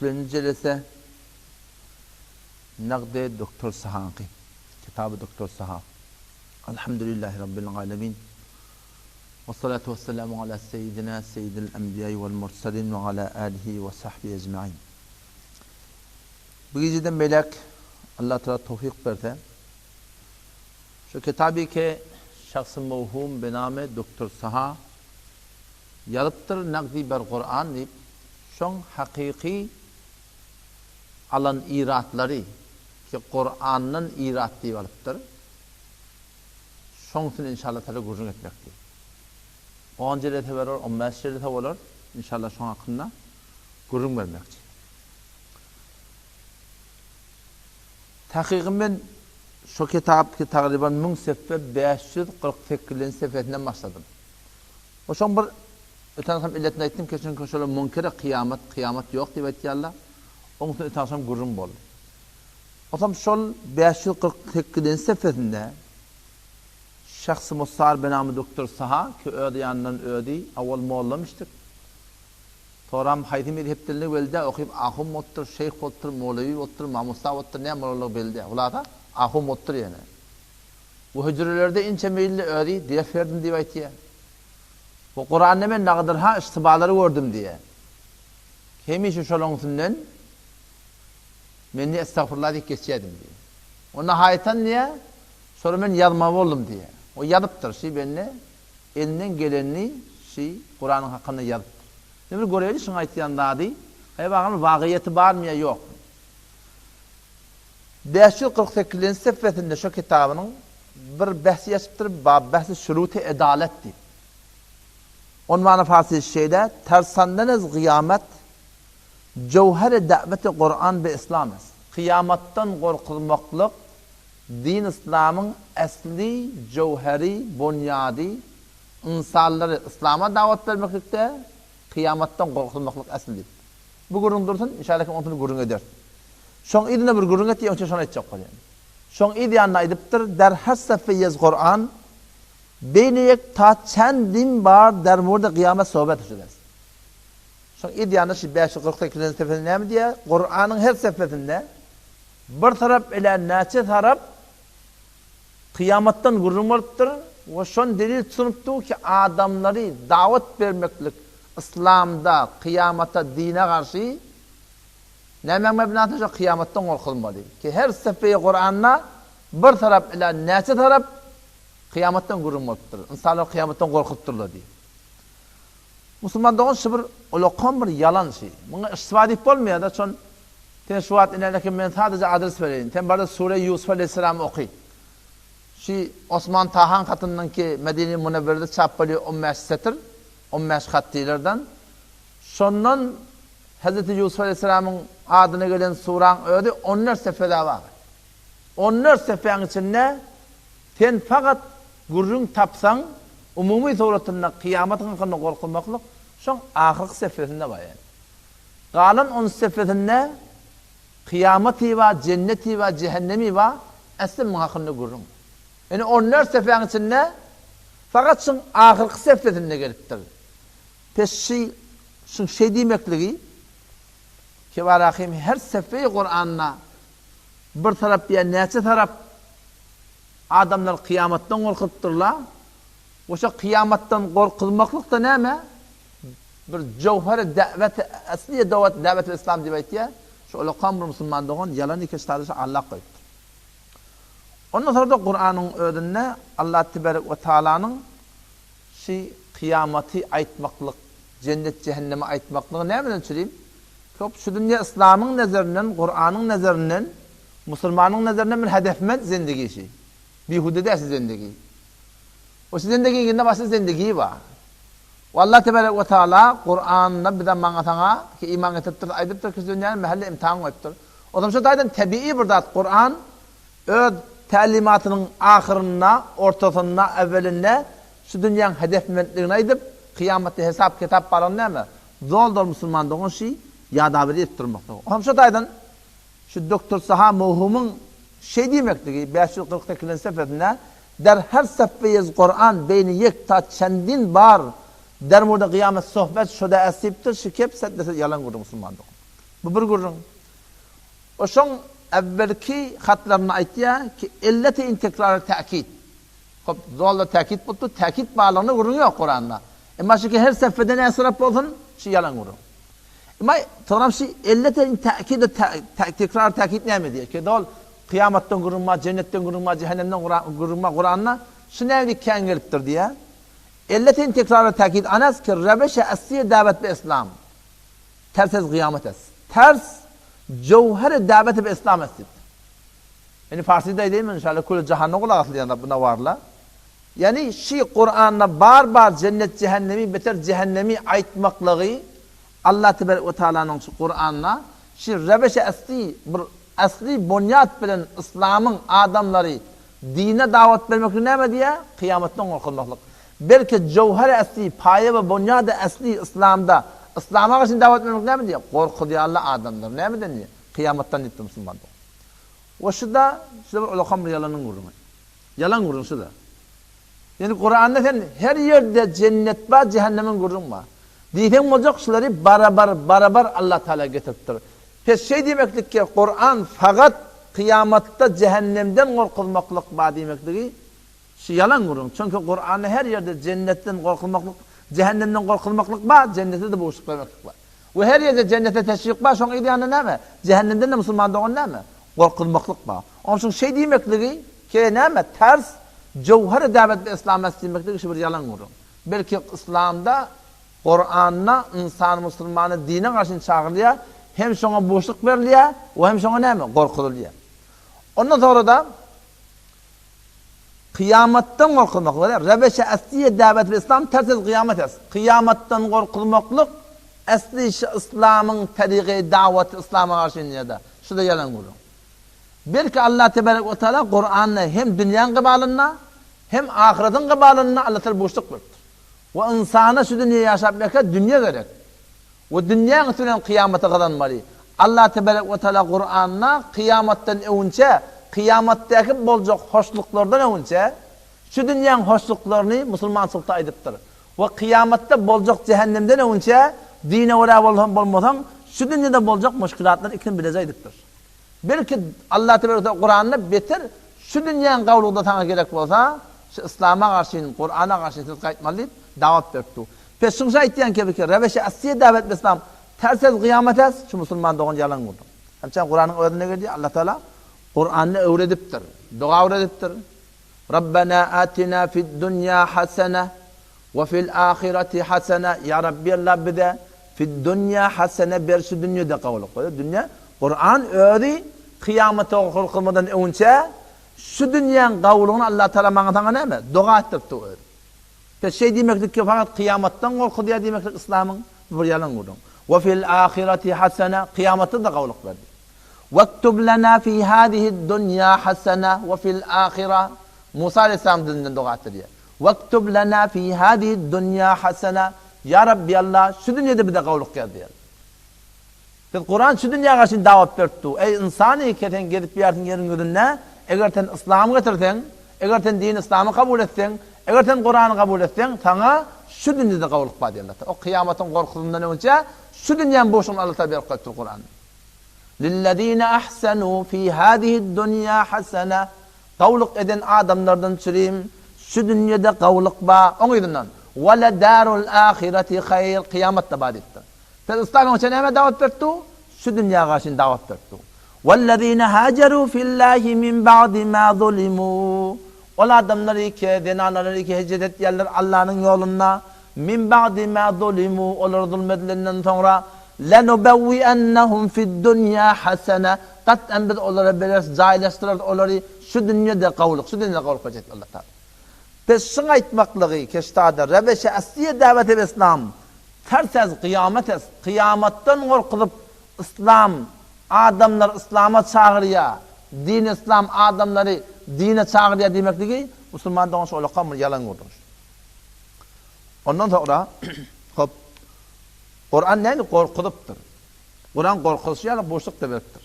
3 jelese Naqde Doktor Sahanqi Kitabı Doktor Saha. Elhamdülillahi Rabbil alemin. Ve salatu ve selamu ala seyyidina seyyidil enbiyayı vel mursalin ve ala alihi ve sahbihi ecma'in. Bu geceden melek Allah Teala tevfik verdi. Şu kitabı ki şahs-ı mevhum bename Doktor Saha yalıptır naqdi ber Kur'an deyip şon hakiki alan iratları ki Kur'an'ın irat deyip alıptır. Şonsun inşallah Teala gurrun etmektir. 10 jelete verir, 15 jelete olur. İnşallah şon hakkında gurrun vermektir. Tahqiqim ben şu kitap ki takriban 1000 sefer 548 seferinden başladım. O şon bir öten illetini aytdım ki çünkü şöyle münkere kıyamet yok diye aytdilar. Onun için öten gurrun boldu. O zaman şol 548 seferinde şahs-ı Musar benamı Doktor Saha ki öde yanından öde avval muallamıştık. Toram haytimi heptilini belde okuyup ahum ottur, şeyh ottur, mevlevi ottur, mamusta ottur ne mollalık belde. Ulada ahum ottur yani. Bu hücrelerde ince meyilli öde diye verdim diye aytiye. Bu Kur'an'da ben ne kadar ha istibaları gördüm diye. Kimi şu şolonsundan ben de estağfurullah diye geçiyordum diye. O nihayeten niye? Sonra ben yazma oldum diye. O yazıptır şey benimle elinden geleni şey Kur'an'ın hakkında yazıptır. Ne bir görevli şunu aytıyan daha değil. Hayır bakalım vakiyeti var mı ya yok. 548. sefetinde şu kitabının bir bahsi yazıptır. Bahsi şuruti edalet deyip. Onun manafası şeyde tersandeniz kıyamet cevher-i daveti Kur'an ve İslam'ız. Kıyamettan korkulmaklık din İslam'ın asli cevheri, bunyadi insanları İslam'a davet vermekte kıyamettan korkulmaklık asli. Bu gurun dursun inşallah ki onu gurun eder. Şon idine bir gurun et diye onun şonu edecek yani. Şon idi yanına ediptir der her sefeyyez Kur'an beyniyek ta çendin bar der burada kıyamet sohbet edeceğiz. Şon idi yanına 548. seferde ne diye Kur'an'ın her sefetinde bir taraf ile neçe taraf kıyamettan gurrun varıptır ve şon delil sunuptu ki adamları davet vermeklik İslam'da kıyamata dine karşı nemen mebnatı kıyamettan korkulmalı ki her sefeye Kur'an'la bir taraf ile neçe taraf kıyamettan gurrun varıptır. İnsanlar kıyamettan korkutturlar diye. Müslüman doğun şibir ulukan bir yalan şey. Buna istifadip olmuyor da şon ten şu at inerken ben sadece adres vereyim. Ten barda Sure Yusuf Aleyhisselam okuy. Şi Osman Tahan katından ki Medine-i Münevver'de çappalı 15 satır, 15 hattilerden. Şondan Hazreti Yusuf Aleyhisselam'ın adına gelen suran öyle 14 seferde var. 14 seferin içinde ten fakat gurrun tapsan umumi suretinde kıyametin hakkında korkulmaklık şon ahir seferinde var yani. Kalan 10 seferinde kıyameti ve cenneti ve cehennemi ve asıl hakkında gurrun. Yani 14 seferin içinde fakat şun ahir seferinde geliptir. Peşi şun şey demekliği ki var ahim her seferi Kur'an'la bir taraf bir neçe taraf adamlar kıyametten korkutturlar. Oşa kıyametten korkulmaklık da ne mi? Bir cevher-i daveti, asliye daveti İslam diye aytiye. Şu ulukan bir Müslüman doğun yalan iki istadışı Allah koyuptur. Ondan sonra da Kur'an'ın ödünne Allah Tebarek ve Teala'nın kıyameti aytmaklık, cennet cehenneme aytmaklık ne mi söyleyeyim? Şu dünya İslam'ın nezerinden, Kur'an'ın nezerinden, Müslüman'ın nezerinden bir hedefmet zindegi şey. Bihude dersi zindegi. O zindeginin başka zindegi var. Allah Tebarek ve Teala Kur'an'da bir de bana sana ki iman ettir, aydıptır ki dünyanın mahalle imtihan koyuptur. O zaman şu daydan tabii bir dat Kur'an öz talimatının ahirinde, ortasında, evvelinde şu dünyanın hedefmetlerini aydıp kıyamette hesap kitap falan ne mi? Zor Müslüman doğun şey yadaveri ettirmekte. O zaman şu daydan şu Doktor Saha muhumun şey demekti ki 548. seferinde der her sefeyiz Kur'an beyni yek ta çendin bar der burada kıyamet sohbet şuda esiptir şikep set yalan kurdu Müslüman doğun. Bu bir gurrun. Oşon evvelki hatlarını aytya ki illeti intikrar ta'kid. Hop zorla ta'kid buldu. Ta'kid bağlarını gurrun yok Kur'an'da. Ama şu ki her seferde ne sebep olsun? Şu yalan gurrun. Ama tamam şu illeti ta'kid tekrar ta'kid ne mi diye ki dol kıyametten gurrunma, cennetten gurrunma, cehennemden gurrunma Kur'an'da şu nevli kan geliptir diye. İlleti intikrar ta'kid anas ki rebeşe asliye davet be İslam. Tersiz kıyamet es. Ters cevher daveti be İslam es. Yani Farsi'de değil mi inşallah kul cehennem kulak atlayan buna varla. Yani şu Kur'an'da bar cennet cehennemi beter cehennemi aytmaklığı Allah Tebarek ve Teala'nın şu Kur'an'da şu rebeşe asli bunyat bilen İslam'ın adamları dine davet vermek ne diye kıyametten korkulmaklık. Belki cevher asli paye ve bunyat asli İslam'da İslam'a karşı davet vermek ne mi diye? Korku diye Allah adamlar. Ne mi deniyor? Kıyametten gitti Müslümanlar. O şu da ulakam bir yalanın vurma. Yalan vurun şu da. Yani Kur'an'da sen her yerde cennet var, cehennemin vurun var. Diyeten olacak şuları barabar Allah Teala getirtir. Pes şey demeklik ki Kur'an fakat kıyamette cehennemden korkulmaklık var demekliği şu yalan vurun. Çünkü Kur'an'da her yerde cennetten korkulmaklık cehennemden korkulmaklık var, cennete de boşluk vermeklik var. Ve her yerde cennete teşvik var, sonra ideyanı ne mi? Cehennemden de Müslüman doğan ne mi? Korkulmaklık var. Onun için şey demekliği ki ne mi? Ters, cevher davet ve İslam'a demekliği şu bir yalan vurun. Belki İslam'da, Kur'an'la insan Müslümanı dine karşı çağırıyor, hem sonra boşluk veriliyor, hem sonra ne mi? Korkululuyor. Ondan sonra da kıyametten korkulmaklık. Rebeşe asliye davet ve İslam tersiz kıyamet es. Kıyametten korkulmaklık asli İslam'ın tarihi davet İslam'a karşı niyede. Şu da yalan vurun. Belki Allah Tebarek ve Teala Kur'an'la hem dünyanın kıbalına hem ahiretin kıbalına Allah Teala boşluk verir. Ve insana şu dünya yaşamak dünya gerek. Ve dünyanın tünen kıyamete kazanmalı. Allah Tebarek ve Teala Kur'an'la kıyametten önce kıyametteki bolcak hoşluklardan önce şu dünyanın hoşluklarını Müslümançılıkta aydıptır. Ve kıyamette bolcak cehennemden önce dine uğra olmadan şu dünyada bolcak müşkilatlar ikin bileceğidir. Belki Allah Teala Kur'an'da beter şu dünyanın kavluğunda sana gerek olsa şu İslam'a karşı, Kur'an'a karşı siz kayıtmalı davet verdi. Peşince ayttiyan gibi ki rebeşe asliye davet İslam tersiz kıyamet es şu Müslüman doğan yalan oldu. Hemçin Kur'an'ın öğretine geldi Allah Teala Kur'an'ı öğretiptir. Dua öğretiptir. Rabbena atina fid dunya hasene ve fil ahireti hasene. Ya Rabbi Allah bize fid dunya hasene bir şu dünyada kavluk. Dünya Kur'an öğreti kıyamete korkulmadan önce şu dünyanın kavluğunu Allah Teala bana ne mi? Dua ettirdi öğret. Peki şey demektir ki fakat kıyametten korku diye demektir İslam'ın bir yalan vurdum. Ve fil ahireti hasene kıyamette de kavluk verdi. وَاكْتُبْ لَنَا فِي هَذِهِ الدُّنْيَا حَسَنَةً وَفِي الْآخِرَةِ Musa Aleyhisselam dilinden dua ettiriyor. وَاكْتُبْ لَنَا فِي هَذِهِ الدُّنْيا حَسَنَةً Ya Rabbi Allah şu dünyada bir de kavluk geldi. Kur'an şu dünya karşı davet verdi. Ey insanı keten gelip bir yerin önüne eğer sen İslam'ı getirsen, eğer sen din İslam'ı kabul etsen, eğer sen Kur'an'ı kabul etsen sana şu dünyada kavluk var diyor Allah. O kıyametin korkusundan önce şu dünyanın boşluğunu Allah Teala koydu Kur'an. لِلَّذ۪ينَ اَحْسَنُوا ف۪ي هَذِهِ الدُّنْيَا حَسَنَةً Kavluk eden adamlardan süreyim. Şu dünyada kavluk var. Onu yüzünden. وَلَدَارُ الْآخِرَةِ خَيْرٍ Kıyamette badettir. Peki İslam'ın için hemen davet verdi. Şu dünya karşın davet verdi. وَالَّذ۪ينَ هَاجَرُوا فِي اللّٰهِ مِنْ بَعْدِ مَا ظُلِمُوا O adamları ki, denanları ki hicret ettiler Allah'ın yoluna. مِنْ بَعْدِ مَا ظُلِمُوا Onlar zulmedilerinden sonra لَنُبَوِّئَنَّهُمْ فِي الدُّنْيَا حَسَنَةً Kat'en biz onlara böyle cahilleştirir onları şu dünyada kavluk edecek Allah Teala. Biz şuna etmekliği keştada rebeşe asliye davet ve İslam tersiz kıyametten korkulup İslam adamlar İslam'a çağırıyor. Din İslam adamları dine çağırıyor demekliği Müslüman doğmuş öyle kamır yalan olmuş. Ondan sonra hop Kur'an neydi? Korkuluptur. Kur'an korkuluşuyla boşluk demektir.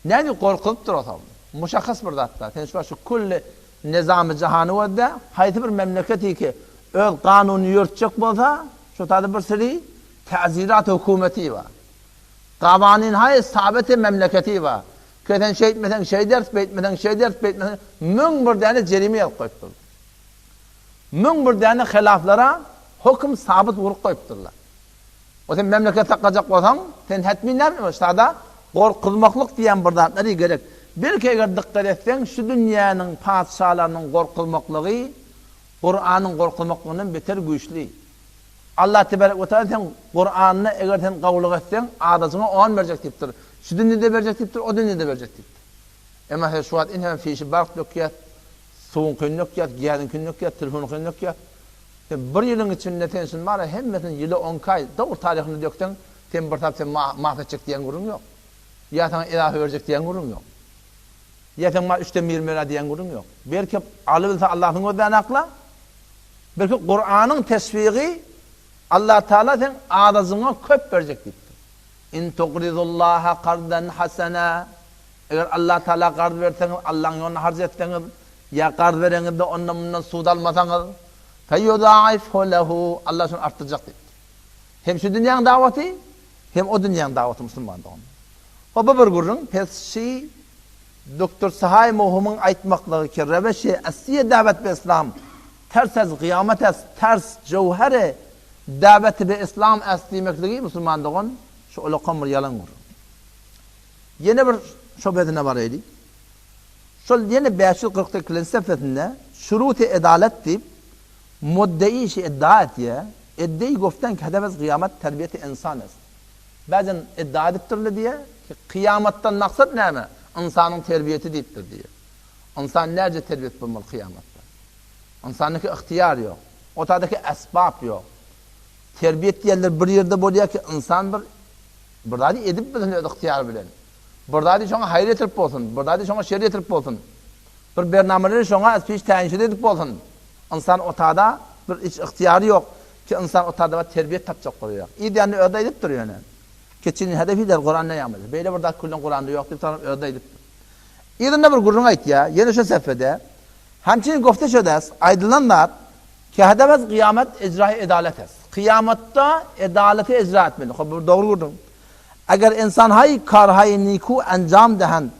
Neydi? Korkuluptur o zaman. Muşakkas bir hatta. Sen şu kulli nizam-ı cihanı var da haydi bir memleketi ki öl kanunu yürütecek olsa şu tadı bir seri tezirat hükümeti var. Qawanin hay sabit memleketi var. Köten şey etmesen şey ders beytmesen şey ders beytmesen mün bir tane cerime yap koyuptur. Mün bir tane hilaflara hüküm sabit vurup koyupturlar. O sen memleket takacak olsan sen hetminler mi? Şurada korkulmaklık diyen bir zatları gerek. Bir kere dikkat etsen şu dünyanın padişahlarının korkulmaklığı Kur'an'ın korkulmaklığının beter güçlü. Allah tebarek ve teala sen Kur'an'ı eğer sen kavuluk etsen adasına 10 verecek tiptir. Şu dünyada verecek tiptir, o dünyada verecek tiptir. Ama şu an hemen fişi bark döküyor, soğun köyün döküyor, giyadın köyün döküyor, telefon köyün döküyor. Bir yılın içinde tensin var ya hemmetin yılı 10 kay, doğru tarihini dökten sen bir tabi sen mahvedecek diyen kurum yok. Ya sana ilahi verecek diyen kurum yok. Ya sen 3'te 20 lira diyen kurum yok. Belki alıbilse Allah'ın o dayanakla, belki Kur'an'ın tesviği Allah Teala sen ağzına köp verecek dedi. İn tuqridullaha qardan hasana. Eğer Allah Teala qard verseniz, Allah'ın yoluna harc etseniz, ya qard vereniz de ondan suud almasanız, feyudâifhu lehu. Allah şunu arttıracak dedi. Hem şu dünyanın daveti, hem o dünyanın daveti Müslüman'da onun. O bir gurrun, pesşi, Doktor Sahay Muhum'un aytmaklığı ki, reveşi, asiye davet be İslam, ters ez, kıyamet ez, ters, cevheri, daveti be İslam ez demekliği Müslüman'da şu ulukan bir yalan vurur. Yine bir şubhetine var eyli. Şu yine 540 sefetinde şuruti edalet deyip muddei işi iddia etiye, iddiayı goften ki hedefez kıyamet terbiyeti insan ez. Bazen iddia ediptirli diye ki kıyamettan maksat ne mi? İnsanın terbiyeti deyiptir diye. İnsan nerede terbiyet bulmalı kıyamette? İnsandaki ihtiyar yok. Ortadaki esbab yok. Terbiyet diyenler bir yerde buluyor ki insan burada edip bilin ihtiyar bilen. Burada şuna hayır etirip olsun. Burada şuna şer etirip olsun. Bir bernameleri şuna hiç tayinşi edip olsun. İnsan ortada bir hiç ihtiyarı yok ki insan ortada terbiyet tapacak oluyor. İdeyanı öde edip duruyor yani. Keçinin hedefi de Kur'an'la yağmaz. Böyle burada kullun Kur'an'da yok diye tanım öde edip. İdinde bir gurrun ait ya. Yeni şu sefede hemçinin gofte şödes aydınlanlar ki hedefez kıyamet icra-i edalet es. Kıyamette edaleti icra etmeli. Doğru gurdum. Eğer insan hay kar hay niku encam dehen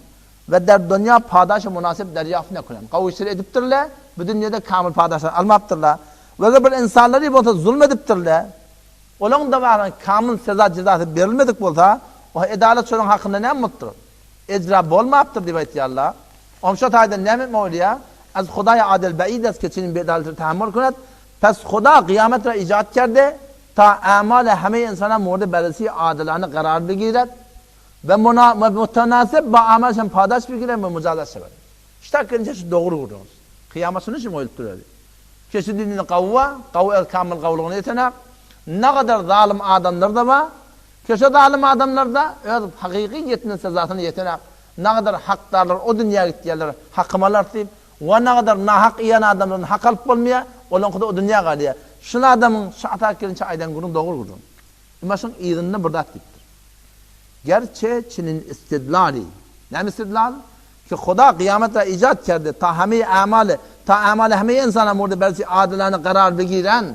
ve der dünya padaşı münasip deryafı ne kulen. Kavuştur ediptirle, bu dünyada kamil padaşlar almaptırla. Ve eğer bir insanları bolsa zulmediptirle, onun da var kamil seza cezası verilmedik bolsa, o edalet şunun hakkında ne muttur? İcra bolmaptır diye Allah. Omşat ayda ne mi oluyor? Az Xudaya adil beides keçinin bir adaleti tahammül kunet. Pes Xuda kıyametre icat kerdi. Ta amale heme insana murdi belisi adilane karar begiret ve mutanasip ba amel şen padaş begiret ve mücadele sever. İşte kendisi şu doğru vurduğunuz. Kıyamasını şimdi öyle duruyor. Kesin dinini kavva el kamil kavluğunu yetenek. Ne kadar zalim adamlar da var. Kesin zalim adamlar da hakiki yetinin sezasını yetenek. Ne kadar haktarlar o dünyaya gittiler hakkımalar deyip ve ne kadar nahak iyan adamların hak alıp olmaya olan kadar o dünya galiye. Şunu adamın şaata gelince aydan kurun doğru kurun. İmasın iyiliğini burada ettiktir. Gerçi Çin'in istidlali. Ne istidlal? Ki Xuda kıyametle icat kerdi. Ta hemi amali hemi insana murdi belki adilane karar begiren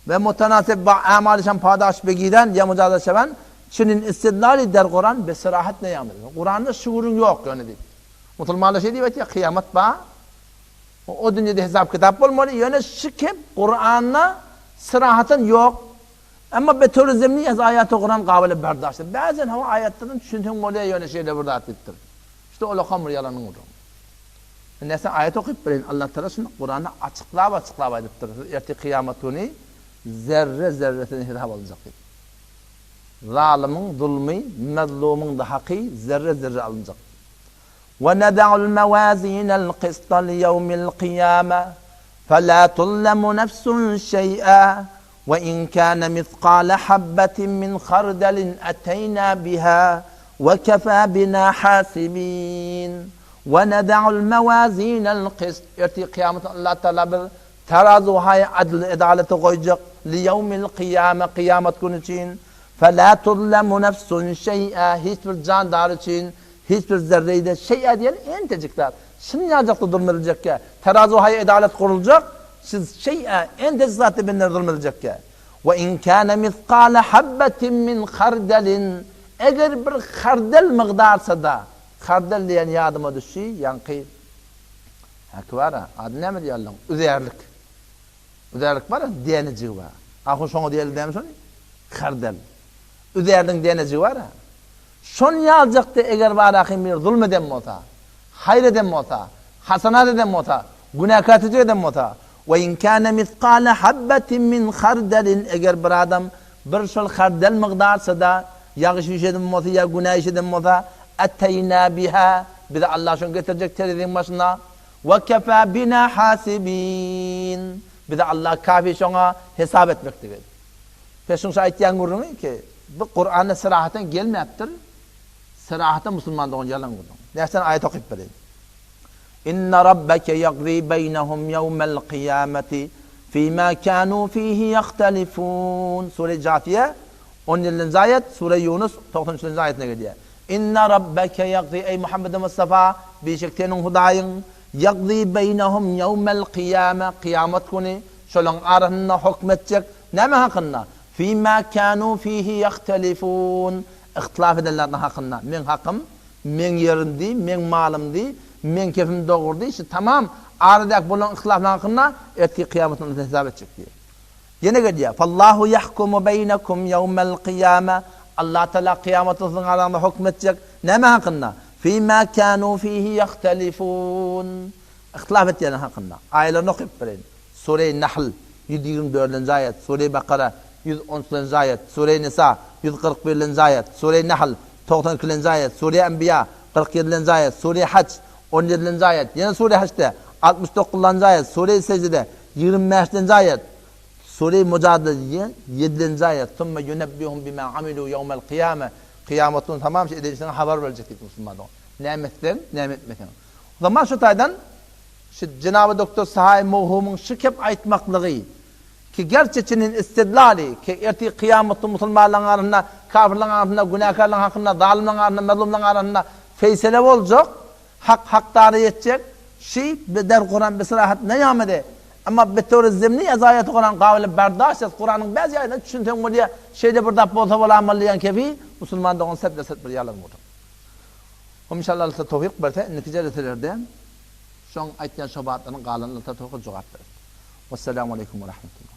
ve mutanasip amalişen padaş begiren ya mücadele seven Çin'in istidlali der Kur'an be sırahat ne yağmur. Kur'an'da şuurun yok yani deyip. Musulmanlar şey diyor ya kıyamet ba o dünyada hesap kitap olmalı. Yani şıkıp Kur'an'la sırahatın yok. Ama beturizmli ayet-i Kur'an kabili berdaştır. Bazen hava ayetlerin düşündüğün oluyor yani şeyle burada atittir. İşte o lakamur yalanın olur. Neyse ayet okuyup bileyin. Allah Teala şunu Kur'an'ı açıklava ediptir. Erti kıyametini zerre zerresine hitap alacak. Zalimin zulmü, mezlumun da hakkı zerre zerre alınacak. وَنَدَعُ الْمَوَازِينَ الْقِسْطَ لِيَوْمِ الْقِيَامَةِ فَلَا تُظْلَمُ نَفْسٌ شَيْئًا وَإِنْ كَانَ مِثْقَالَ حَبَّةٍ مِّنْ خَرْدَلٍ أَتَيْنَا بِهَا وَكَفَى بِنَا حَاسِبِينَ وَنَدَعُ الْمَوَازِينَ الْقِسْطَ Erti kıyamet Allah Teala bir terazu hay adl edaleti koyacak liyevmil kıyame kıyamet günü için فَلَا تُظْلَمُ نَفْسٌ شَيْئًا hiçbir candar için hiçbir zerreyi de şey'e diyen entecikler. Şimdi yazacakta durmayacak ki. Terazu hay adalet kurulacak. Siz şey'e entecik zaten benler durmayacak ki. Ve in kâne mithqâle habbetin min khardalin eğer bir hardal miqdarsa da hardal diyen yadıma düşü yankı hakvara adı ne mi diyorlar? Üzerlik. Üzerlik var ya deneci var. Ahun şonu diyelim demiş onu. Hardal. Üzerlik deneci var ya. Şon yalacaktı eğer var akim bir zulmeden mota. Hayır eden mota. Hasanat eden mota. Günahkat eden mota. Ve in kana mithqala habbatin min khardalin eğer bir adam bir şol khardal miqdarsa da yağış işeden mota ya günah işeden mota atayna biha bize Allah şun getirecek terizin başına ve kefa bina hasibin bize Allah kafi şuna hesap etmektir. Peşin ayetyen gurun ki bu Kur'an'da sırahaten gelmeyaptır. Sırahaten Müslümanlığın yalan gurun. Dersen ayet okuyup vereyim. İnne rabbeke yaqdi beynehum yevmel kıyameti fîmâ kânû fîhî yahtelifûn. Sure-i Câfiye 17. ayet, Sure Yunus 93. ayetine geliyor. İnne rabbeke yaqdi ey Muhammed Mustafa bir şektenin hudayın yaqdi beynehum yevmel kıyame kıyamet günü şolun arasında hükmetecek neme hakkında fîmâ kânû fîhî yahtelifûn ihtilaf edenlerden hakkında men hakkım men yerimdi men malımdi men kefim doğurdu işte tamam aradak bulan ihtilaflar hakkında etki kıyametin hesap edecek diyor. Yine geliyor. Fallahu yahkumu beynekum yevmel kıyame Allah Teala kıyametin arasında hükmetecek neme hakkında fîmâ kânû fîhî yahtelifûn ihtilaf ettiğinin hakkında. Ayetlerini okuyup verin. Sure-i Nahl 124. ayet, Sure-i Bakara 113. ayet, Sure-i Nisa 141. ayet, Sure-i Nahl 92. ayet, Sure-i Enbiya 47. ayet, Sure-i Hac 17. ayet, yine Sure-i Haç'ta 69. ayet, Sure-i Secde 25. ayet, Sure-i Mücadele 7. ayet, Thumme yunebbihum bima amilu yevmel kıyame kıyametun tamam şey edilişine haber verecektik Müslümanlar. Nimetten, nimetmekten. O zaman şu taydan şu Cenab-ı Doktor Sahay Muhumun şıkıp aytmaklığı ki gerçekçinin istidlali ki erti kıyametli Müslümanların arasında kafirlerin arasında günahkarların hakkında zalimlerin arasında mezlumların arasında feysele olacak hak haktarı yetecek şey der Kur'an bir sırahat ne yamede ama betor zemni azayet Kur'an kavli berdaşet Kur'an'ın bazı ayetini düşünten diye şeyde burada bolsa bolamalıyan kefi Müslümanların on set bir yalan oldu. İnşallah Allah tevfik verse netice getirirden şon aytgan şobatlarının qalanlarına tevfik cevap verir. Vesselamu aleyküm ve rahmetullah.